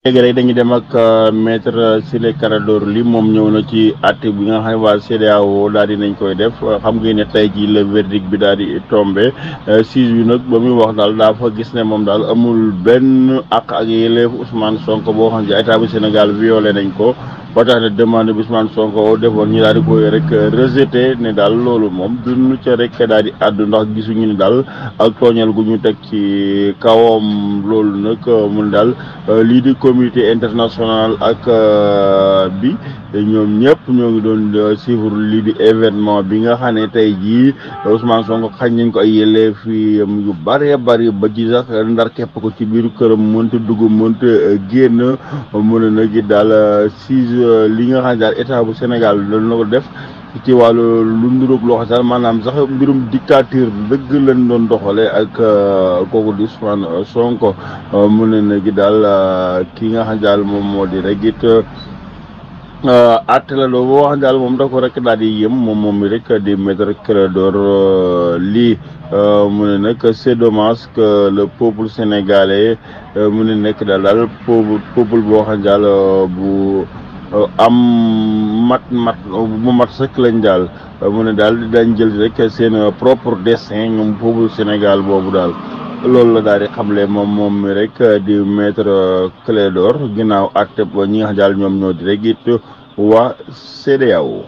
léegi rek dañuy dem ak maître Ciré Clédor Ly moom ñëw na ci àtte bi nga xam ne waa CEDEAO daal di nañ koy def xam ngeen ne tey jii le verdict bi daal di tombé juge bi nag ba muy wax daal daa fa gis ne moom daal amul benn àq ak yelleef Ousmane Sonko boo xam ne état bu Sénégal violé nañ ko ba tax ne demande bi Ousmane Sonko defoon ñu daal di koy rek rejeté ne daal loolu moom duñu ca rek daal di àddu ndax gisuñu ne daal ak tooñal gu ñu teg ci kawam loolu nag mun daal lii di communauté internationale ak bi ñoom ñëpp ñoo ngi doon suivre lii di événement bi nga xam ne tey jii Ousmane Sonko xañ nañ ko ay yelleef yu bëree bëri ba ci sax ndar képp ko ci biir këram mënta dugg mënta génn mën na gi daal li nga xam ne daal état bu Sénégal doon na ko def ci wàllu lu nduróog loo xam daal maanaam sax mbirum dictature dëgg lañ doon doxale ak kooku di Ousmane Sonko mu ne na gi daal ki nga xam daal moom moo di rek it àtte la doo boo wax daal moom da ko rek daal di yëm moom mi rek di maître Clédor Ly mu ne nag c'est dommage que le peuple sénégalais mu ne nekk daal peuple boo xam daal bu am mat sëkk lañ daal mu ne daal dañ jël rek seen propre destin ñoom peuple Sénégal boobu daal loolu la daal di xamle moom mi rek di maître Clédor ginnaaw àtte ba ñi nga xam daal ñoom ñoo di rek it waa CEDEAO